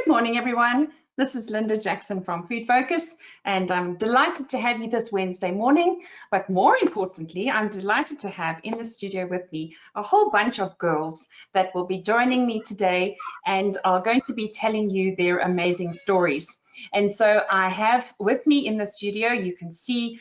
Good morning, everyone. This is Linda Jackson from Food Focus, and I'm delighted to have you this Wednesday morning. But more importantly, I'm delighted to have in the studio with me a whole bunch of girls that will be joining me today and are going to be telling you their amazing stories. And so I have with me in the studio, you can see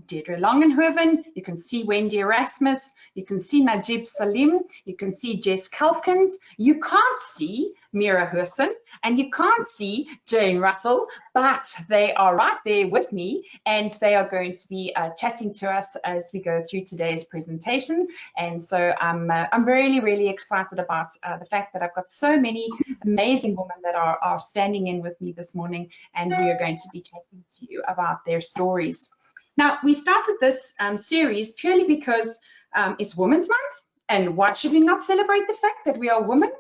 Deirdre Langenhoven, you can see Wendy Erasmus, you can see Najib Salim, you can see Jess Kalfkins, you can't see Mira Hurson, and you can't see Jane Russell, but they are right there with me, and they are going to be chatting to us as we go through today's presentation. And so I'm really, really excited about the fact that I've got so many amazing women that are standing in with me this morning, and we are going to be chatting to you about their stories. Now, we started this series purely because it's Women's Month, and why should we not celebrate the fact that we are women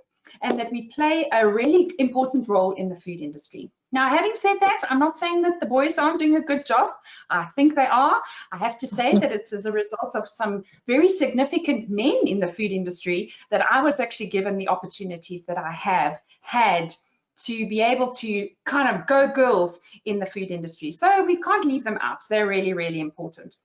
and that we play a really important role in the food industry. Now, having said that, I'm not saying that the boys aren't doing a good job. I think they are. I have to say that it's as a result of some very significant men in the food industry that I was actually given the opportunities that I have had to be able to kind of go girls in the food industry. So we can't leave them out. They're really, really important.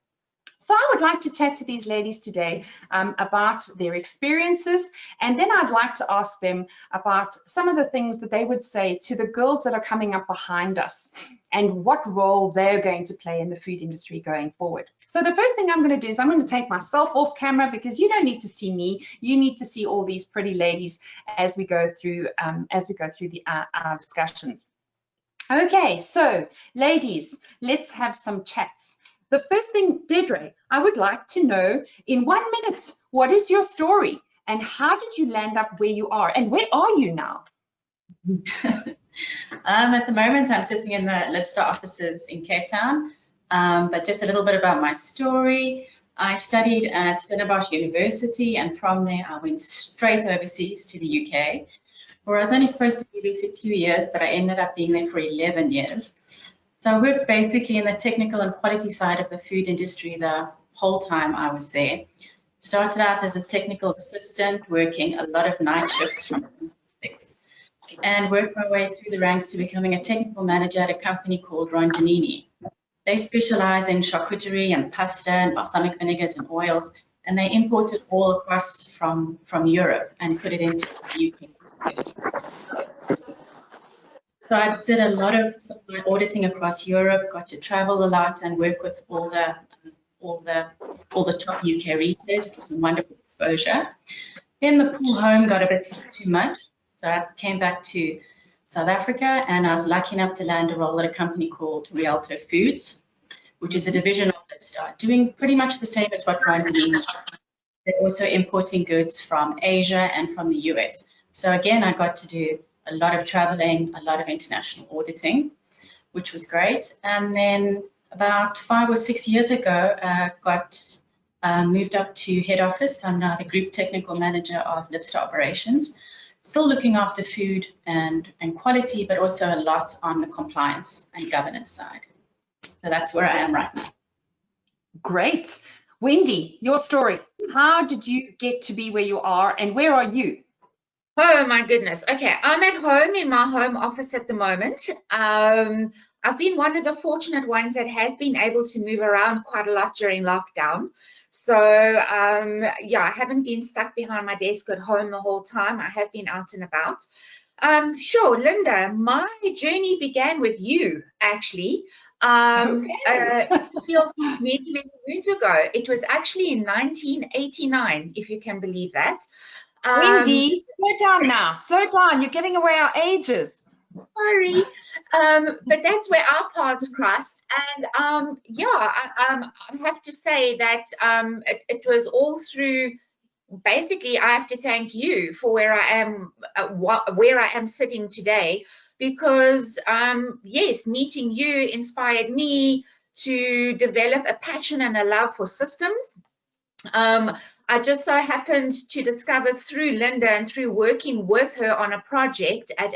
So I would like to chat to these ladies today about their experiences, and then I'd like to ask them about some of the things that they would say to the girls that are coming up behind us and what role they're going to play in the food industry going forward. So the first thing I'm going to do is I'm going to take myself off camera because you don't need to see me. You need to see all these pretty ladies as we go through our discussions. Okay, so ladies, let's have some chats. The first thing, Deirdre, I would like to know in 1 minute, what is your story and how did you land up where you are and where are you now? At the moment, I'm sitting in the Libstar offices in Cape Town, but just a little bit about my story. I studied at Stellenbosch University, and from there I went straight overseas to the UK, where I was only supposed to be there for 2 years, but I ended up being there for 11 years. So I worked basically in the technical and quality side of the food industry the whole time I was there. Started out as a technical assistant, working a lot of night shifts from 6, and worked my way through the ranks to becoming a technical manager at a company called Rondanini. They specialize in charcuterie and pasta and balsamic vinegars and oils, and they import it all across from Europe and put it into the UK. So I did a lot of auditing across Europe, got to travel a lot and work with all the top UK retailers, which was some wonderful exposure. Then the pull home got a bit too much, so I came back to South Africa, and I was lucky enough to land a role at a company called Rialto Foods, which is a division of Libstar, doing pretty much the same as what Rondanini is. They're also importing goods from Asia and from the US. So again, I got to do a lot of traveling, a lot of international auditing, which was great. And then about 5 or 6 years ago, got moved up to head office. I'm now the group technical manager of Libstar operations, still looking after food and quality, but also a lot on the compliance and governance side. So that's where I am right now. Great. Wendy, your story. How did you get to be where you are and where are you? Oh my goodness. Okay, I'm at home in my home office at the moment. I've been one of the fortunate ones that has been able to move around quite a lot during lockdown. So yeah, I haven't been stuck behind my desk at home the whole time. I have been out and about. Sure, Linda, my journey began with you, actually. It feels like many, many years ago. It was actually in 1989, if you can believe that. Wendy, slow down now. Slow down. You're giving away our ages. Sorry, but that's where our paths crossed. And yeah, I have to say that it was all through. Basically, I have to thank you for where I am sitting today, because yes, meeting you inspired me to develop a passion and a love for systems. I just so happened to discover through Linda and through working with her on a project at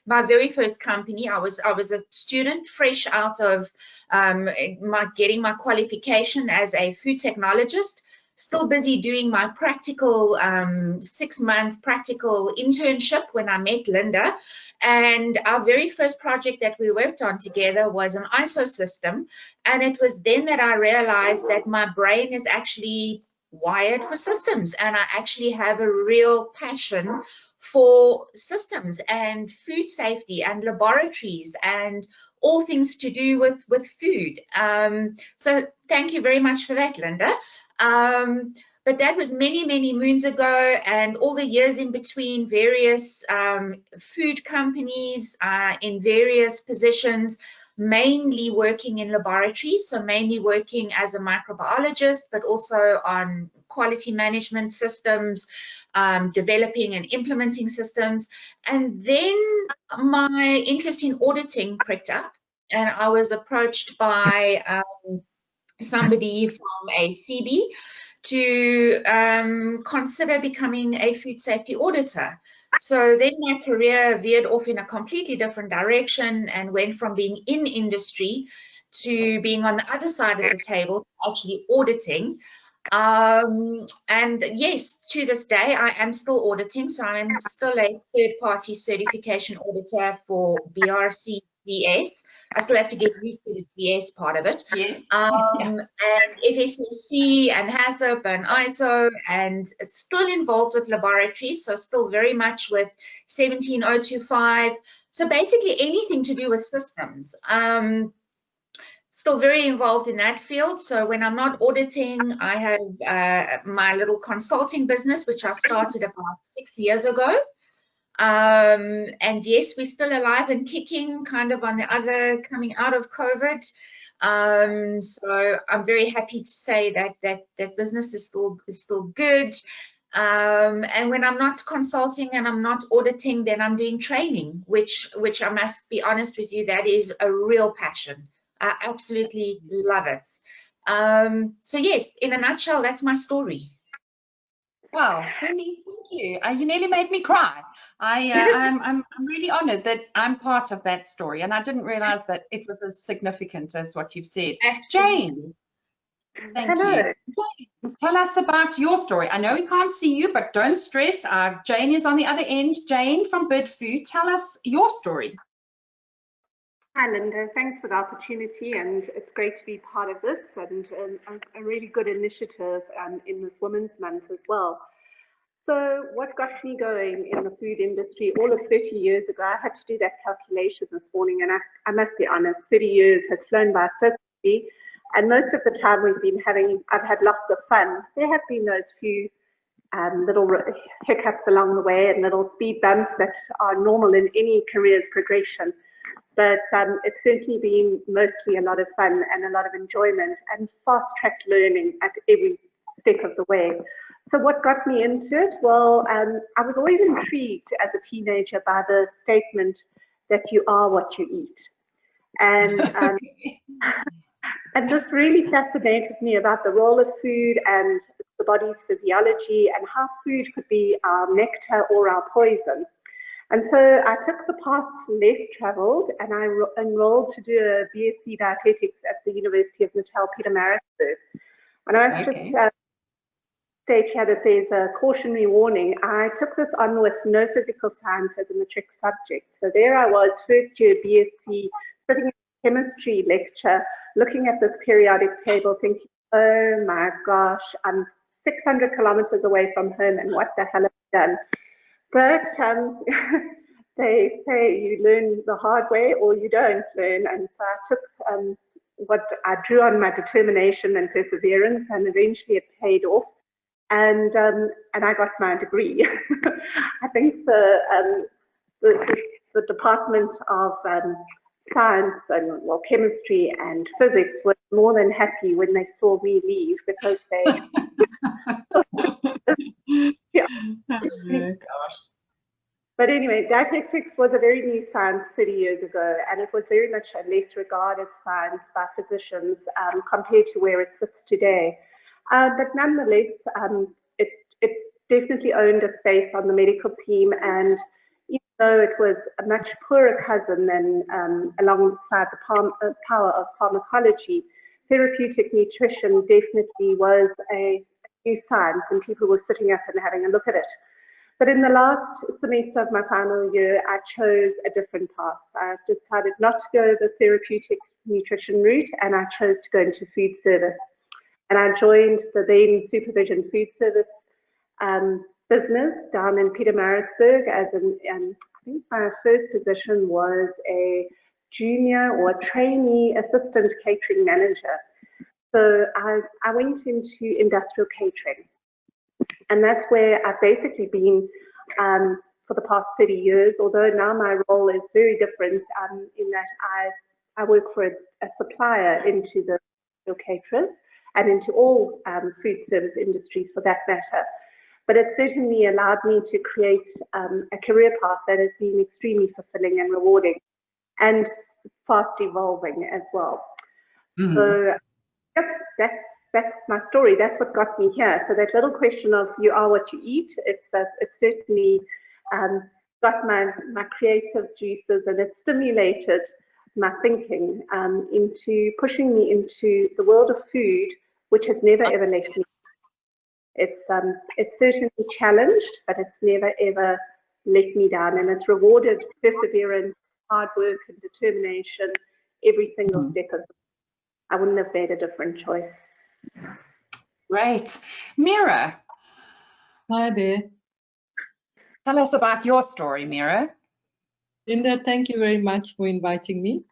my very first company. I was a student fresh out of getting my qualification as a food technologist. still busy doing my practical 6-month practical internship when I met Linda. And our very first project that we worked on together was an ISO system. And it was then that I realized that my brain is actually wired for systems, and I actually have a real passion for systems and food safety and laboratories and all things to do with food. So thank you very much for that, Linda. But that was many, many moons ago, and all the years in between, various food companies in various positions, mainly working in laboratories, so mainly working as a microbiologist, but also on quality management systems, developing and implementing systems. And then my interest in auditing pricked up, and I was approached by somebody from a CB to consider becoming a food safety auditor. So then my career veered off in a completely different direction and went from being in industry to being on the other side of the table, actually auditing. And yes, to this day, I am still auditing. So I'm still a third-party certification auditor for BRC BS. I still have to get used to the BS part of it. Yes. And FSSC and HACCP and ISO, and still involved with laboratories, so still very much with 17025. So basically anything to do with systems. Still very involved in that field. So when I'm not auditing, I have my little consulting business, which I started about 6 years ago. And yes, we're still alive and kicking, kind of on the other, coming out of COVID. So I'm very happy to say that business is still good. And when I'm not consulting and I'm not auditing, then I'm doing training, which I must be honest with you, that is a real passion. I absolutely love it. So yes, in a nutshell, that's my story. Wow, Wendy, thank you. You nearly made me cry. I'm really honored that I'm part of that story, and I didn't realize that it was as significant as what you've said. Jane, thank you. Jane, tell us about your story. I know we can't see you, but don't stress. Jane is on the other end. Jane from Bird Food, tell us your story. Hi, Linda. Thanks for the opportunity, and it's great to be part of this and a really good initiative in this Women's Month as well. So what got me going in the food industry all of 30 years ago, I had to do that calculation this morning, and I must be honest, 30 years has flown by so quickly, and most of the time I've had lots of fun. There have been those few little hiccups along the way and little speed bumps that are normal in any career's progression. But it's certainly been mostly a lot of fun and a lot of enjoyment and fast-tracked learning at every step of the way. So what got me into it? Well, I was always intrigued as a teenager by the statement that you are what you eat. And, and this really fascinated me about the role of food and the body's physiology and how food could be our nectar or our poison. And so I took the path less traveled, and I enrolled to do a BSc Dietetics at the University of Natal Pietermaritzburg. And I must just state here that there's a cautionary warning. I took this on with no physical science as a matric subject. So there I was, first year BSc, sitting in a chemistry lecture, looking at this periodic table, thinking, oh my gosh, I'm 600 kilometers away from home, and what the hell have I done? But they say you learn the hard way or you don't learn. And so I took what I drew on my determination and perseverance, and eventually it paid off. And I got my degree. I think the Department of Science and chemistry and physics were more than happy when they saw me leave, because they yeah. Oh, gosh. But anyway, dietetics was a very new science 30 years ago, and it was very much a less regarded science by physicians compared to where it sits today. But nonetheless, it definitely owned a space on the medical team, and even though it was a much poorer cousin than alongside the power of pharmacology, therapeutic nutrition definitely was a new science, and people were sitting up and having a look at it. But in the last semester of my final year, I chose a different path. I decided not to go the therapeutic nutrition route, and I chose to go into food service. And I joined the then Supervision Food Service business down in Pietermaritzburg as I think my first position was a junior or trainee assistant catering manager. So I went into industrial catering. And that's where I've basically been for the past 30 years, although now my role is very different in that I work for a supplier into the caterers and into all food service industries for that matter. But it certainly allowed me to create a career path that has been extremely fulfilling and rewarding and fast evolving as well. Mm-hmm. So yep, that's my story. That's what got me here. So that little question of you are what you eat, it's certainly got my creative juices, and it stimulated my thinking into pushing me into the world of food, which has never ever left me. It's certainly challenged, but it's never ever let me down, and it's rewarded perseverance, hard work, and determination every single step of it. I wouldn't have made a different choice. Great. Mira. Hi there. Tell us about your story, Mira. Linda, thank you very much for inviting me.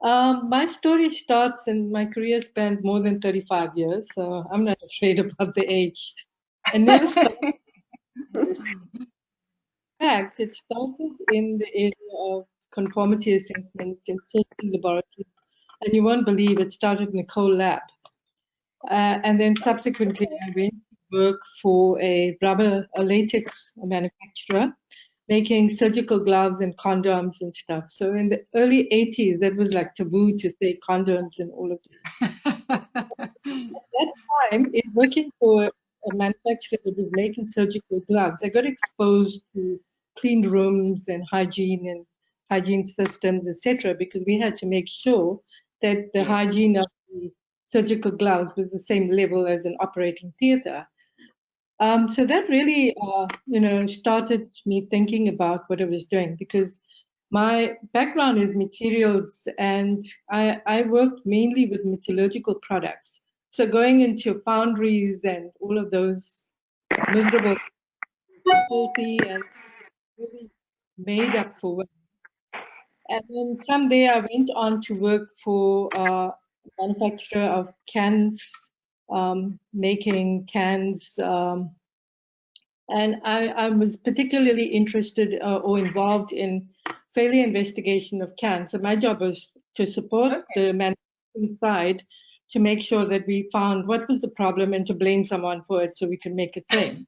My story starts, and my career spans more than 35 years, so I'm not afraid about the age. And never started. In fact, it started in the area of conformity assessment in testing laboratories, and you won't believe it started in a coal lab. And then subsequently, I went to work for a latex manufacturer, making surgical gloves and condoms and stuff. So in the early 80s, that was like taboo to say condoms and all of that. At that time, in working for a manufacturer that was making surgical gloves, I got exposed to clean rooms and hygiene systems, etc., because we had to make sure that the hygiene of the surgical gloves was the same level as an operating theater. So that really, started me thinking about what I was doing, because my background is materials, and I worked mainly with metallurgical products. So going into foundries and all of those miserable, filthy, and really made up for work. And then from there, I went on to work for a manufacturer of cans, making cans. And I was particularly interested or involved in failure investigation of cans. So my job was to support the manufacturing side to make sure that we found what was the problem and to blame someone for it so we could make a claim.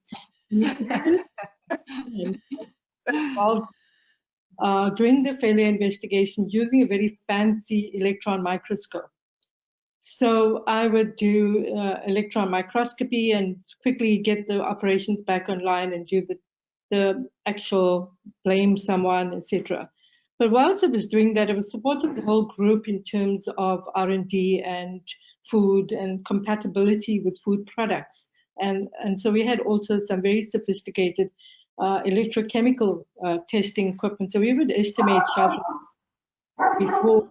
Doing the failure investigation using a very fancy electron microscope. So I would do electron microscopy and quickly get the operations back online and do the actual blame someone, etc. But whilst I was doing that, I was supporting the whole group in terms of R&D and food and compatibility with food products. And so we had also some very sophisticated electrochemical testing equipment. So we would estimate shelf life before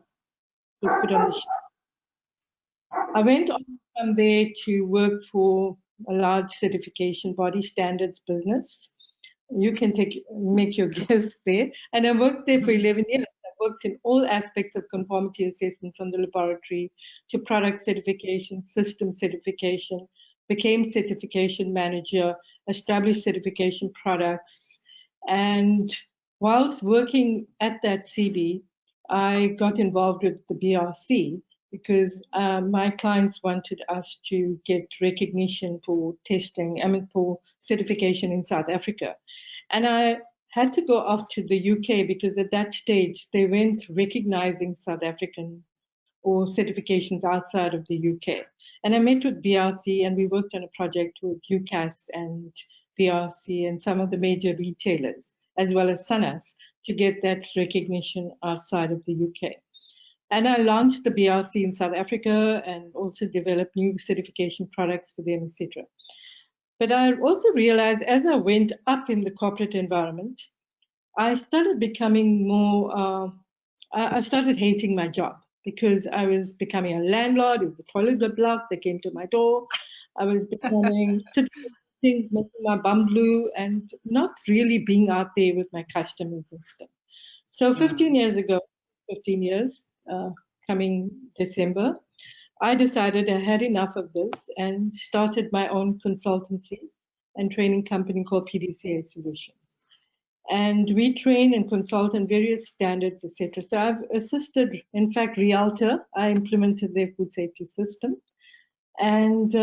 it was put on the shelf. I went on from there to work for a large certification body, standards business. You can make your guess there. And I worked there for 11 years. I worked in all aspects of conformity assessment, from the laboratory to product certification, system certification, became certification manager, established certification products. And whilst working at that CB, I got involved with the BRC, because my clients wanted us to get recognition for testing, for certification in South Africa. And I had to go off to the UK because at that stage they weren't recognizing South African or certifications outside of the UK. And I met with BRC and we worked on a project with UCAS and BRC and some of the major retailers, as well as SANAS, to get that recognition outside of the UK. And I launched the BRC in South Africa and also developed new certification products for them, etc. But I also realized as I went up in the corporate environment, I started becoming more, I started hating my job because I was becoming a landlord. If the toilet was blocked, they came to my door. I was becoming sitting in things, making my bum blue, and not really being out there with my customers and stuff. So 15 years ago, 15 years, coming December, I decided I had enough of this and started my own consultancy and training company called PDCA Solutions. And we train and consult on various standards, etc. So I've assisted, in fact, Rialta. I implemented their food safety system, and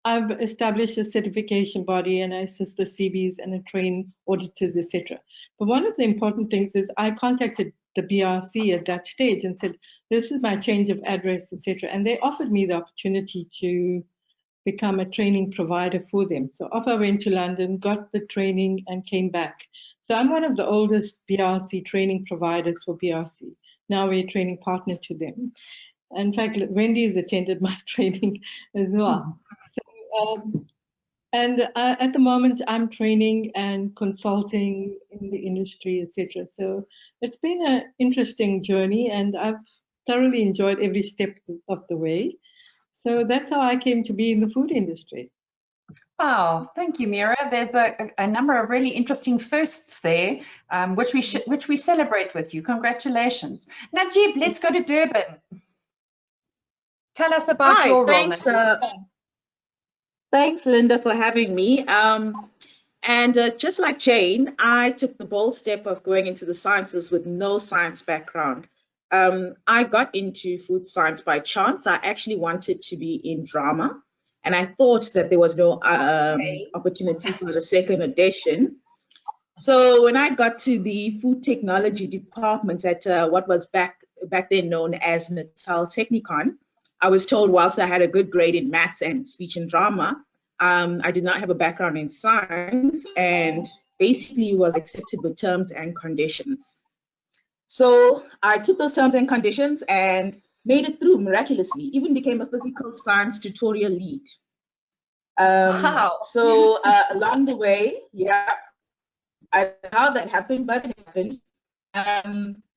I've established a certification body, and I assist the CBs and I train auditors, etc. But one of the important things is I contacted the BRC at that stage and said, "This is my change of address, etc." And they offered me the opportunity to become a training provider for them. So off I went to London, got the training and came back. So I'm one of the oldest BRC training providers for BRC. Now we're a training partner to them. In fact, Wendy has attended my training as well. So, at the moment, I'm training and consulting in the industry, etc. So it's been an interesting journey, and I've thoroughly enjoyed every step of the way. So that's how I came to be in the food industry. Wow, thank you, Mira. There's a number of really interesting firsts there, which we celebrate with you. Congratulations. Najib, let's go to Durban. Tell us about your role. Thanks, Linda, for having me. Just like Jane, I took the bold step of going into the sciences with no science background. I got into food science by chance. I actually wanted to be in drama, and I thought that there was no opportunity for the second edition. So when I got to the food technology department at what was back then known as Natal Technicon, I was told whilst I had a good grade in maths and speech and drama, I did not have a background in science, and basically was accepted with terms and conditions. So I took those terms and conditions and made it through miraculously, even became a physical science tutorial lead. Wow. So along the way, yeah, I don't know how that happened, but it happened.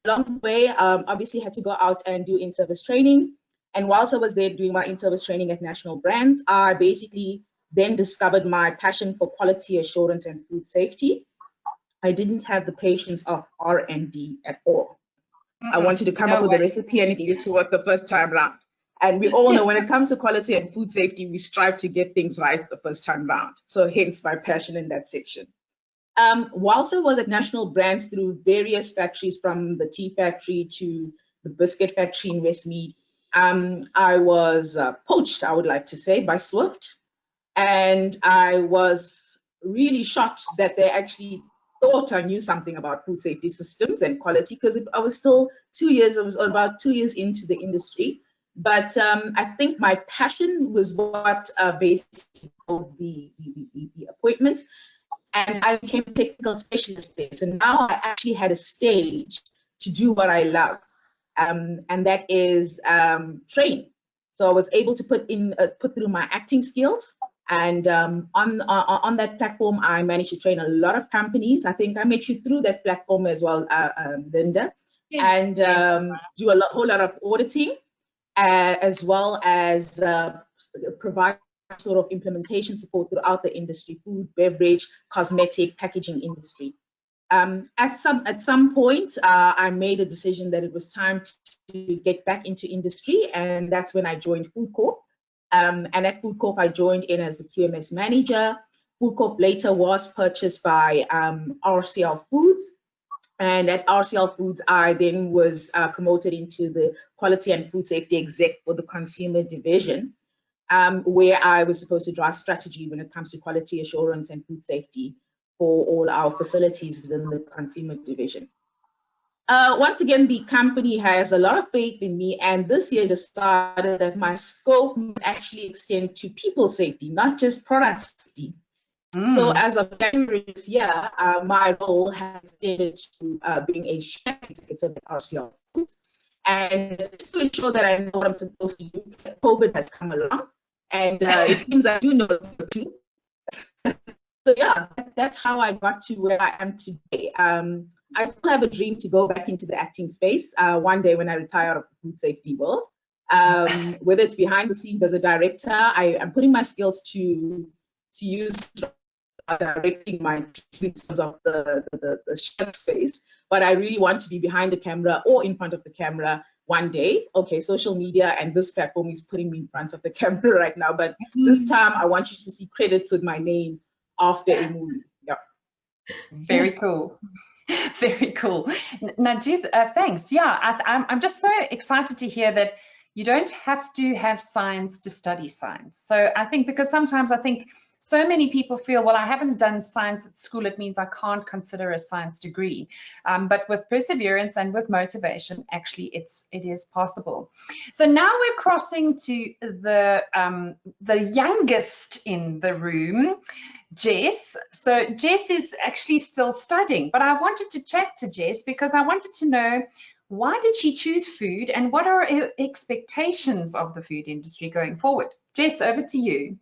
Along the way, obviously had to go out and do in-service training. And whilst I was there doing my in-service training at national brands, I basically then discovered my passion for quality assurance and food safety. I didn't have the patience of R&D at all. I wanted to come up with a recipe and it needed to work the first time round. And we all know when it comes to quality and food safety, we strive to get things right the first time round. So hence my passion in that section. Whilst I was at national brands through various factories, from the tea factory to the biscuit factory in Westmead, I was poached, I would like to say, by Swift. And I was really shocked that they actually thought I knew something about food safety systems and quality, because I was still about 2 years into the industry. But I think my passion was what basically drove the appointments. And I became a technical specialist there. So now I actually had a stage to do what I love, and that is train. So I was able to put through my acting skills. And on that platform, I managed to train a lot of companies. I think I met you through that platform as well, Linda, and do a whole lot of auditing, as well as provide sort of implementation support throughout the industry, food, beverage, cosmetic, packaging industry. At some point, I made a decision that it was time to get back into industry, and that's when I joined Food Corp. And at Food Corp, I joined in as the QMS manager. Food Corp later was purchased by RCL Foods. And at RCL Foods, I then was promoted into the quality and food safety exec for the consumer division, where I was supposed to drive strategy when it comes to quality assurance and food safety for all our facilities within the consumer division. Once again, the company has a lot of faith in me, and this year decided that my scope must actually extend to people safety, not just product safety. So as of January this year, my role has extended to being a chef executive at RCL Foods. And just to ensure that I know what I'm supposed to do, COVID has come along. and it seems I do know too. So yeah, that's how I got to where I am today. I still have a dream to go back into the acting space one day when I retire out of the food safety world. Whether it's behind the scenes as a director, I am putting my skills to use directing my in terms of the chef space, but I really want to be behind the camera or in front of the camera one day. Okay, social media and this platform is putting me in front of the camera right now, but this time I want you to see credits with my name after a movie. Yeah. Very cool. Very cool. Najib, thanks. Yeah, I'm just so excited to hear that you don't have to have science to study science. So I think, because sometimes I think so many people feel, well, I haven't done science at school, it means I can't consider a science degree. But with perseverance and with motivation, actually, it is possible. So now we're crossing to the youngest in the room, Jess. So Jess is actually still studying, but I wanted to chat to Jess because I wanted to know, why did she choose food and what are her expectations of the food industry going forward? Jess, over to you.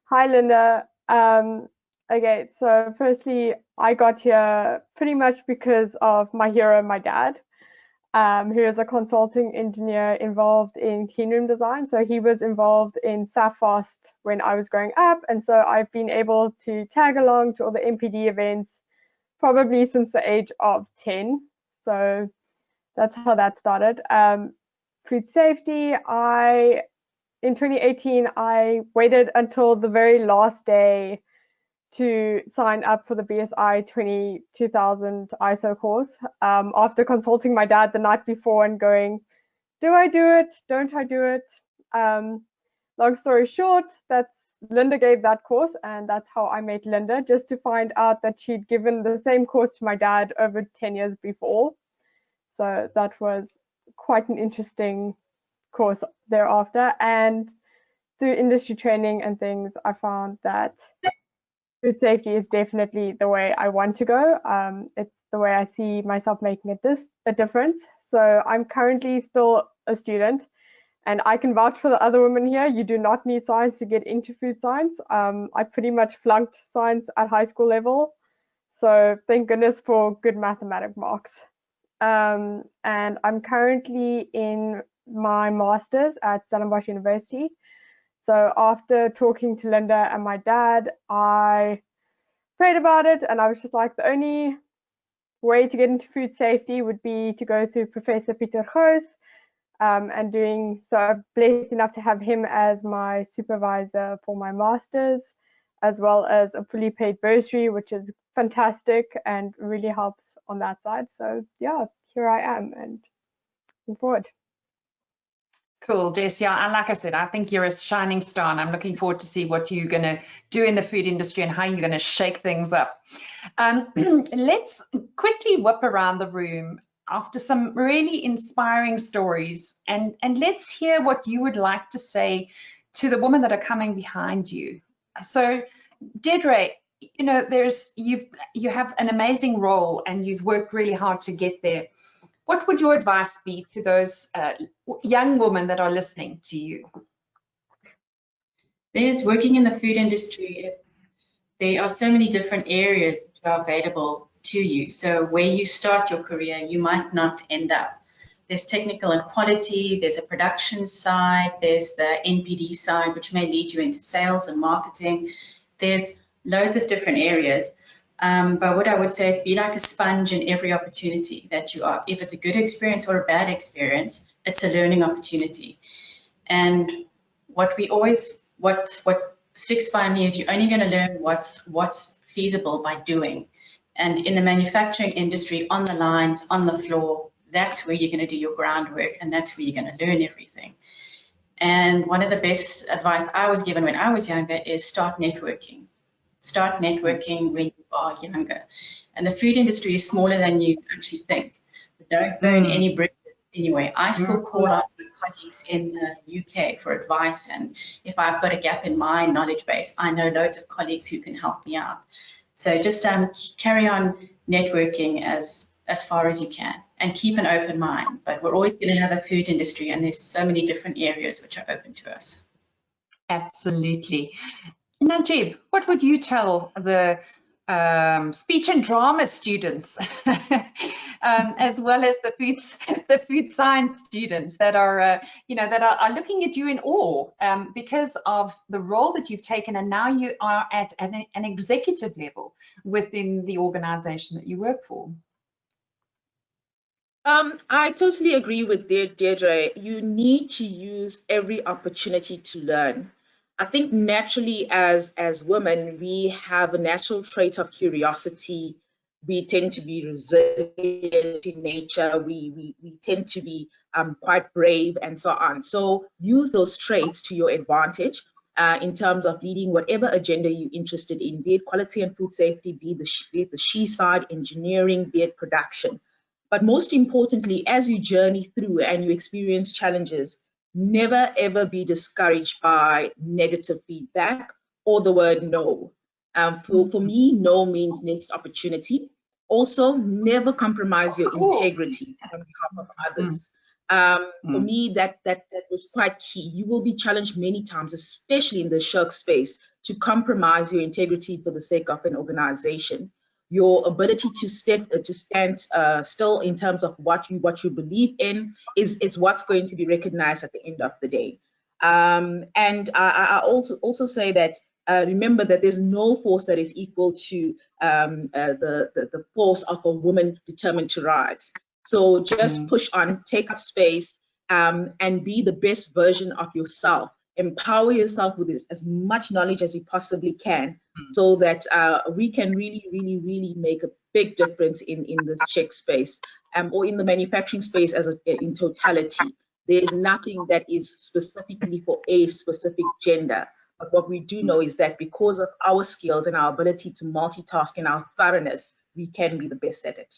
Hi, Linda. Okay, so firstly, I got here pretty much because of my hero, my dad, who is a consulting engineer involved in cleanroom design. So he was involved in SAFOST when I was growing up. And so I've been able to tag along to all the MPD events probably since the age of 10. So that's how that started. Food safety, in 2018, I waited until the very last day to sign up for the BSI 2000 ISO course, after consulting my dad the night before and going, do I do it? Don't I do it? Long story short, Linda gave that course, and that's how I met Linda, just to find out that she'd given the same course to my dad over 10 years before. So that was quite an interesting course thereafter, and through industry training and things, I found that food safety is definitely the way I want to go. It's the way I see myself making a difference. So I'm currently still a student, and I can vouch for the other women here. You do not need science to get into food science. I pretty much flunked science at high school level, so thank goodness for good mathematic marks. And I'm currently in my master's at Stellenbosch University. So after talking to Linda and my dad, I prayed about it, and I was just like, the only way to get into food safety would be to go through Professor Pieter Goos, and doing so. I'm blessed enough to have him as my supervisor for my master's, as well as a fully paid bursary, which is fantastic and really helps on that side. So yeah, here I am and looking forward. Cool, Jess. Yeah, and like I said, I think you're a shining star, and I'm looking forward to see what you're going to do in the food industry and how you're going to shake things up. Let's quickly whip around the room after some really inspiring stories, and let's hear what you would like to say to the women that are coming behind you. So, Deirdre, you know, you have an amazing role, and you've worked really hard to get there. What would your advice be to those young women that are listening to you? There's working in the food industry. There are so many different areas which are available to you. So where you start your career, you might not end up. There's technical and quality, there's a production side, there's the NPD side, which may lead you into sales and marketing. There's loads of different areas. But what I would say is be like a sponge in every opportunity that you are. If it's a good experience or a bad experience, it's a learning opportunity. And what sticks by me is you're only going to learn what's feasible by doing. And in the manufacturing industry, on the lines, on the floor, that's where you're going to do your groundwork, and that's where you're going to learn everything. And one of the best advice I was given when I was younger is start networking. Start networking when you are younger. And the food industry is smaller than you actually think. So don't burn any bridges anyway. I still call out my colleagues in the UK for advice, and if I've got a gap in my knowledge base, I know loads of colleagues who can help me out. So just carry on networking as far as you can, and keep an open mind. But we're always going to have a food industry, and there's so many different areas which are open to us. Absolutely. Najib, what would you tell the speech and drama students, as well as the food science students that are, that are looking at you in awe because of the role that you've taken, and now you are at an executive level within the organization that you work for? I totally agree with Deirdre. You need to use every opportunity to learn. I think naturally as women, we have a natural trait of curiosity. We tend to be resilient in nature. We tend to be quite brave and so on. So use those traits to your advantage in terms of leading whatever agenda you're interested in, be it quality and food safety, be it the she side, engineering, be it production. But most importantly, as you journey through and you experience challenges, never ever be discouraged by negative feedback or the word no. For me, no means next opportunity. Also, never compromise your integrity on behalf of others. For me, that was quite key. You will be challenged many times, especially in the shirk space, to compromise your integrity for the sake of an organization. Your ability to stand still in terms of what you believe in is what's going to be recognized at the end of the day. And I also say that remember that there's no force that is equal to the force of a woman determined to rise. So just push on, take up space, and be the best version of yourself. Empower yourself with as much knowledge as you possibly can, so that we can really make a big difference in the Czech space or in the manufacturing space in totality. There is nothing that is specifically for a specific gender. But what we do know is that because of our skills and our ability to multitask and our thoroughness, we can be the best at it.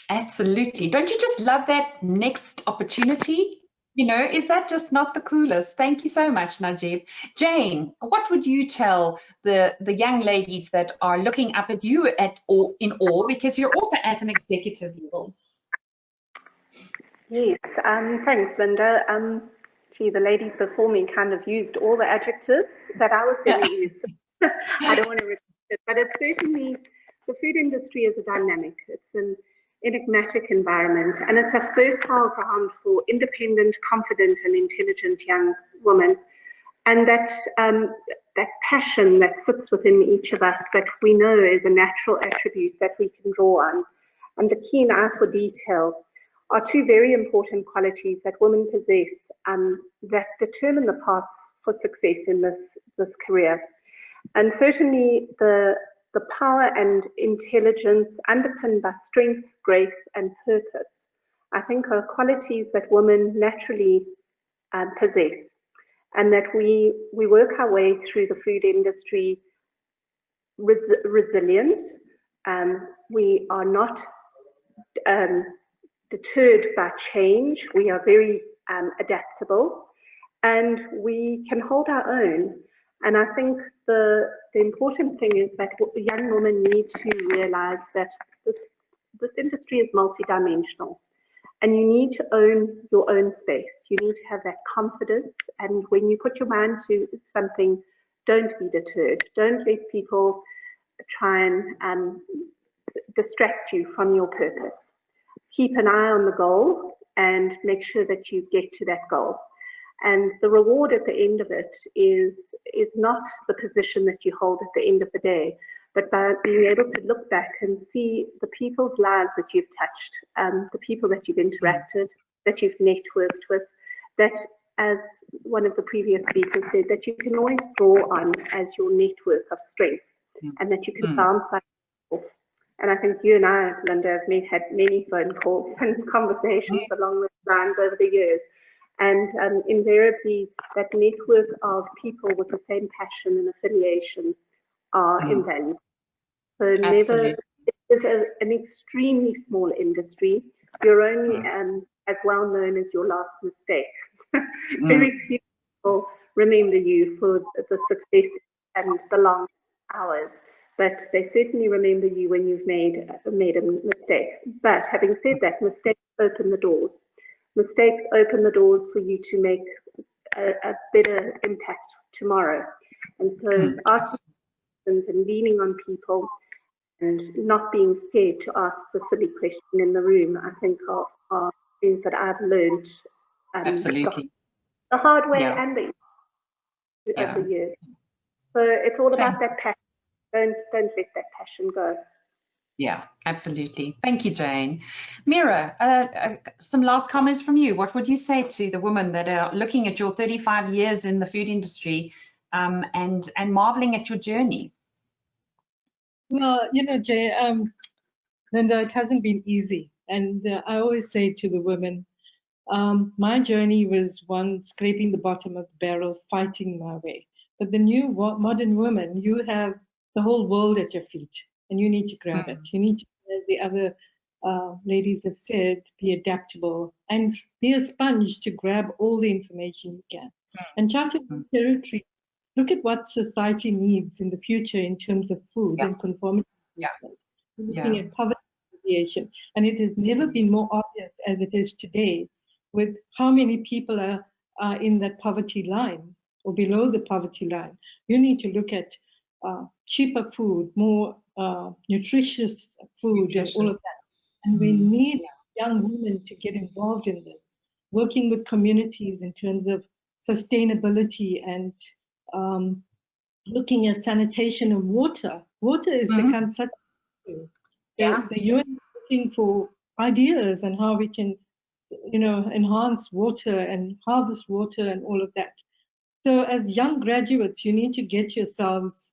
Absolutely. Don't you just love that next opportunity? Is that just not the coolest? Thank you so much, Najib. Jane, what would you tell the young ladies that are looking up at you in awe, because you're also at an executive level? Yes, thanks, Linda. Gee, the ladies before me kind of used all the adjectives that I was going to use. I don't want to repeat it, but it's certainly, the food industry is a dynamic. It's an enigmatic environment, and it's a fertile ground for independent, confident, and intelligent young women. And that passion that sits within each of us, that we know is a natural attribute that we can draw on, and the keen eye for detail, are two very important qualities that women possess that determine the path for success in this career. And certainly the power and intelligence underpinned by strength, grace, and purpose, I think, are qualities that women naturally possess, and that we work our way through the food industry resilient. We are not deterred by change. We are very adaptable, and we can hold our own. And I think the important thing is that young women need to realize that this industry is multidimensional, and you need to own your own space. You need to have that confidence, and when you put your mind to something, don't be deterred. Don't let people try and distract you from your purpose. Keep an eye on the goal and make sure that you get to that goal. And the reward at the end of it is not the position that you hold at the end of the day, but by being able to look back and see the people's lives that you've touched, the people that you've interacted, that you've networked with, that, as one of the previous speakers said, that you can always draw on as your network of strength, and that you can bounce off. And I think you and I, Linda, have had many phone calls and conversations along those lines over the years. And invariably, that network of people with the same passion and affiliation are invaluable. So never, it's an extremely small industry. You're only as well known as your last mistake. Very few people remember you for the success and the long hours, but they certainly remember you when you've made a mistake. But having said that, mistakes open the doors. Mistakes open the doors for you to make a better impact tomorrow. And so asking questions and leaning on people and not being scared to ask the silly question in the room, I think are things that I've learned Absolutely. the hard way Yeah. and over the years. So it's all about that passion. Don't let that passion go. Yeah, absolutely. Thank you, Jane. Mira, some last comments from you. What would you say to the women that are looking at your 35 years in the food industry and marveling at your journey? Well, you know, Jay, Linda, it hasn't been easy. And I always say to the women, my journey was one scraping the bottom of the barrel, fighting my way. But the new modern woman, you have the whole world at your feet, and you need to grab it. You need to, as the other ladies have said, be adaptable and be a sponge to grab all the information you can. And chart your territory. Look at what society needs in the future in terms of food and conformity. Looking at poverty alleviation, and it has never been more obvious as it is today, with how many people are in that poverty line or below the poverty line. You need to look at cheaper food, more nutritious food, and all of that. And we need young women to get involved in this, working with communities in terms of sustainability and looking at sanitation and water. Water has become such a thing. The UN is looking for ideas on how we can, you know, enhance water and harvest water and all of that. So as young graduates, you need to get yourselves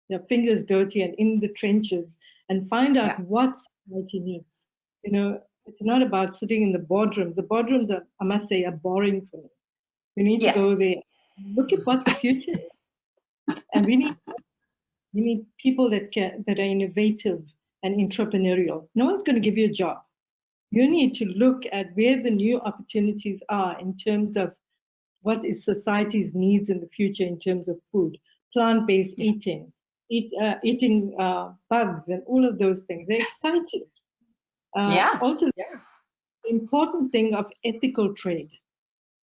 your fingers dirty and in the trenches and find out what society needs. You know, it's not about sitting in the boardrooms. The boardrooms are, I must say, are boring for me. You need to go there, look at what the future is. And we need people that are innovative and entrepreneurial. No one's going to give you a job. You need to look at where the new opportunities are in terms of what is society's needs in the future in terms of food, plant-based eating, eating bugs and all of those things. They're exciting. Also, the important thing of ethical trade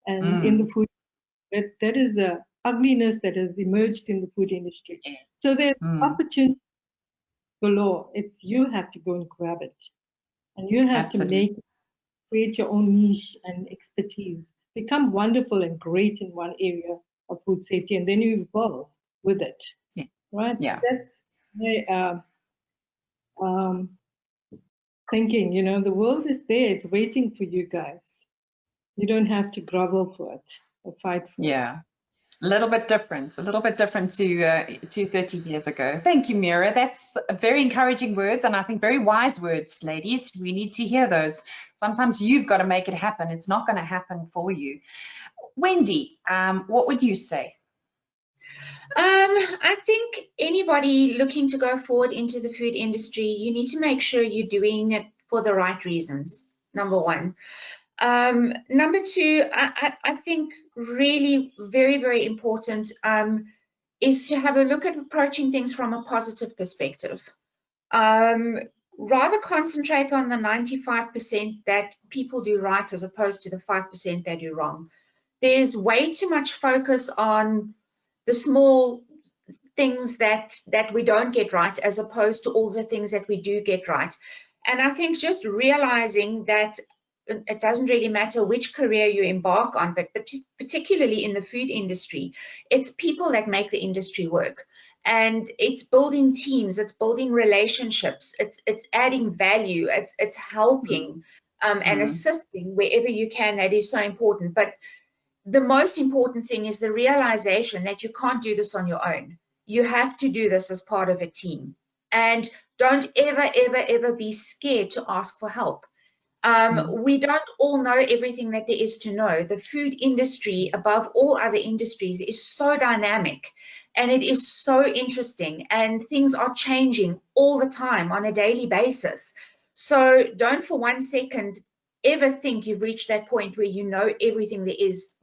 and in the food, that is a ugliness that has emerged in the food industry. So there's opportunity galore. It's you have to go and grab it, and you have to create your own niche and expertise. Become wonderful and great in one area of food safety, and then you evolve with it. Right? That's my thinking. You know, the world is there. It's waiting for you guys. You don't have to grovel for it or fight for it. A little bit different to 30 years ago. Thank you, Mira. That's very encouraging words, and I think very wise words, ladies. We need to hear those. Sometimes you've got to make it happen. It's not going to happen for you. Wendy, what would you say? I think anybody looking to go forward into the food industry, you need to make sure you're doing it for the right reasons, number one. Number two, I think really very, very important is to have a look at approaching things from a positive perspective. Rather concentrate on the 95% that people do right as opposed to the 5% they do wrong. There's way too much focus on the small things that we don't get right as opposed to all the things that we do get right. And I think just realizing that it doesn't really matter which career you embark on, but particularly in the food industry, it's people that make the industry work. And it's building teams, it's building relationships, it's adding value, it's helping and assisting wherever you can. That is so important. But the most important thing is the realization that you can't do this on your own. You have to do this as part of a team. And don't ever, ever, ever be scared to ask for help. We don't all know everything that there is to know. The food industry, above all other industries, is so dynamic and it is so interesting, and things are changing all the time on a daily basis. So don't for 1 second ever think you've reached that point where you know everything there is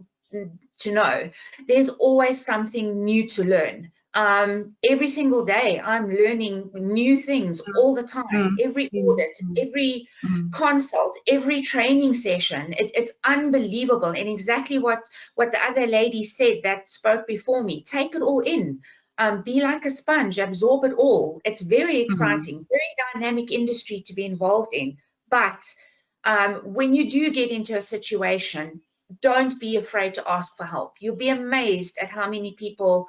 to know. There's always something new to learn. every single day I'm learning new things all the time. Every audit, every consult, every training session, it's unbelievable. And exactly what the other lady said that spoke before me, take it all in. Be like a sponge, absorb it all. It's very exciting, very dynamic industry to be involved in. But when you do get into a situation, don't be afraid to ask for help. You'll be amazed at how many people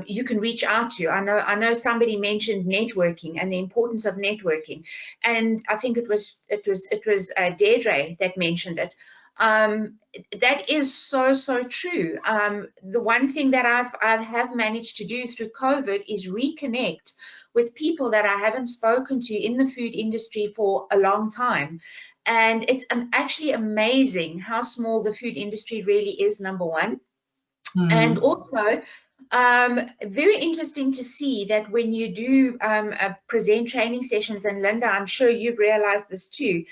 you can reach out to. I know somebody mentioned networking and the importance of networking, and I think it was Deirdre that mentioned it. That is so true. The one thing that I have managed to do through COVID is reconnect with people that I haven't spoken to in the food industry for a long time. And it's actually amazing how small the food industry really is, number one. And also, very interesting to see that when you do present training sessions, and Linda, I'm sure you've realized this too,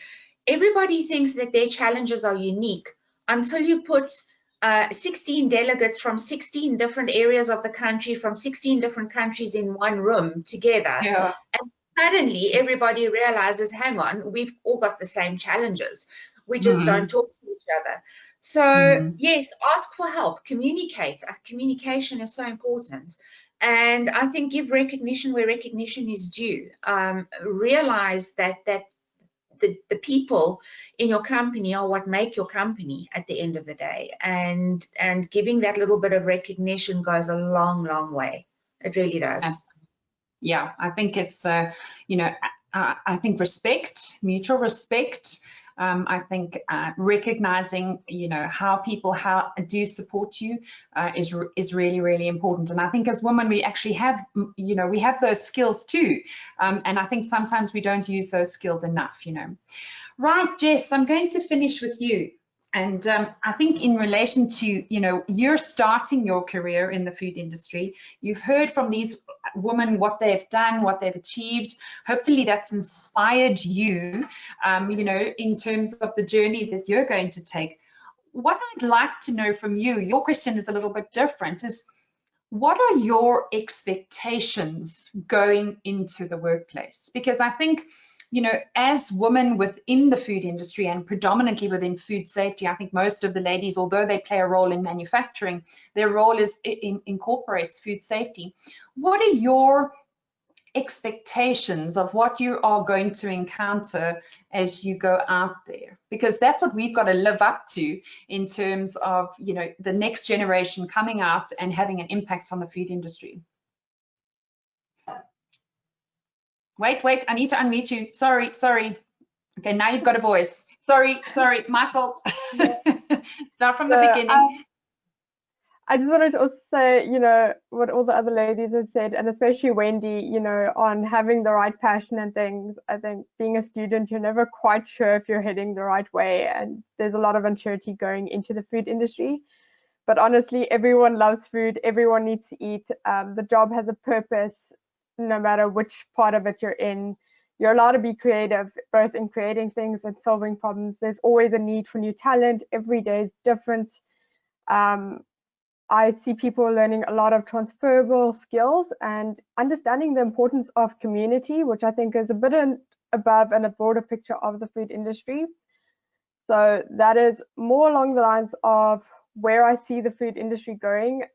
everybody thinks that their challenges are unique until you put 16 delegates from 16 different areas of the country, from 16 different countries in one room together. Yeah. And suddenly everybody realizes, hang on, we've all got the same challenges. We just don't talk to each other. So yes, ask for help, communicate. Communication is so important. And I think give recognition where recognition is due. Realize that the people in your company are what make your company at the end of the day. And giving that little bit of recognition goes a long way. It really does. Absolutely. Yeah, I think it's, you know, I think respect, mutual respect. I think recognizing, you know, how people do support you is really important. And I think as women, we actually have, you know, we have those skills too. And I think sometimes we don't use those skills enough, you know. Right, Jess, I'm going to finish with you. And I think in relation to, you know, you're starting your career in the food industry. You've heard from these women what they've done, what they've achieved. Hopefully that's inspired you, you know, in terms of the journey that you're going to take. What I'd like to know from you, your question is a little bit different, is what are your expectations going into the workplace? Because I think, you know, as women within the food industry and predominantly within food safety, I think most of the ladies, although they play a role in manufacturing, their role is incorporates food safety. What are your expectations of what you are going to encounter as you go out there? Because that's what we've got to live up to in terms of, you know, the next generation coming out and having an impact on the food industry. Wait, I need to unmute you. Sorry. Okay, now you've got a voice. Sorry, my fault. Start from the beginning. I just wanted to also say, you know, what all the other ladies have said, and especially Wendy, you know, on having the right passion and things. I think being a student, you're never quite sure if you're heading the right way, and there's a lot of uncertainty going into the food industry. But honestly, everyone loves food. Everyone needs to eat. The job has a purpose. No matter which part of it you're in, you're allowed to be creative, both in creating things and solving problems. There's always a need for new talent. Every day is different. I see people learning a lot of transferable skills and understanding the importance of community, which I think is a bit above and a broader picture of the food industry. So that is more along the lines of where I see the food industry going.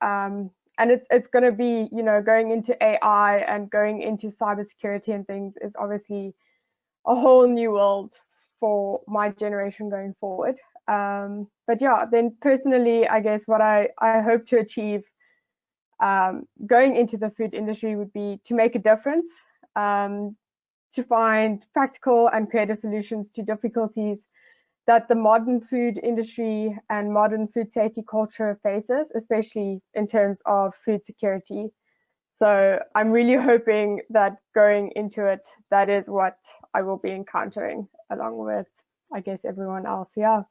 And it's going to be, you know, going into AI and going into cybersecurity and things is obviously a whole new world for my generation going forward. But yeah, then personally, I guess what I hope to achieve going into the food industry would be to make a difference, to find practical and creative solutions to difficulties that the modern food industry and modern food safety culture faces, especially in terms of food security. So I'm really hoping that going into it, that is what I will be encountering along with, I guess, everyone else. Yeah.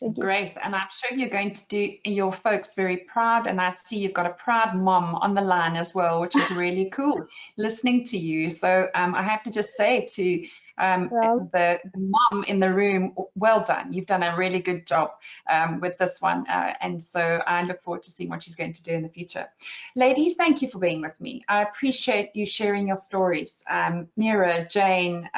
Thank you. Great, and I'm sure you're going to do your folks very proud, and I see you've got a proud mom on the line as well, which is really cool listening to you. So I have to just say to the mom in the room, well done. You've done a really good job with this one. And so I look forward to seeing what she's going to do in the future. Ladies, thank you for being with me. I appreciate you sharing your stories. Mira, Jane,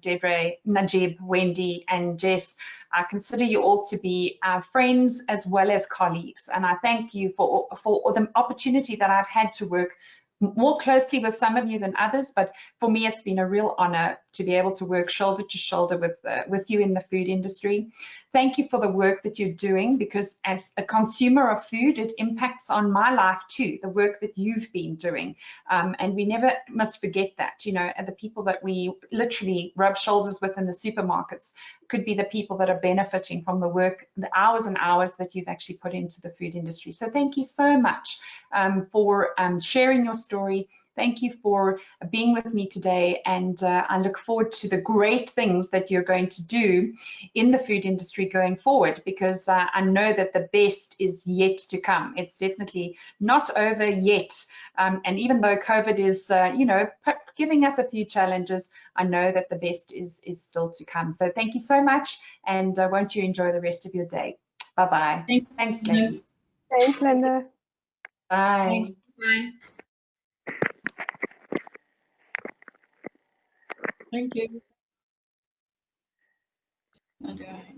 Debre, Najib, Wendy, and Jess, I consider you all to be friends as well as colleagues. And I thank you for the opportunity that I've had to work more closely with some of you than others, but for me it's been a real honor to be able to work shoulder to shoulder with you in the food industry. Thank you for the work that you're doing, because as a consumer of food, it impacts on my life too, the work that you've been doing. And we never must forget that, you know, and the people that we literally rub shoulders with in the supermarkets could be the people that are benefiting from the work, the hours and hours that you've actually put into the food industry. So thank you so much for sharing your story. Thank you for being with me today, and I look forward to the great things that you're going to do in the food industry going forward, because I know that the best is yet to come. It's definitely not over yet, and even though COVID is, you know, giving us a few challenges, I know that the best is still to come. So thank you so much, and won't you enjoy the rest of your day. Bye-bye. Thanks, ladies. Thanks, Linda. Bye. Thanks. Bye. Thank you. Okay.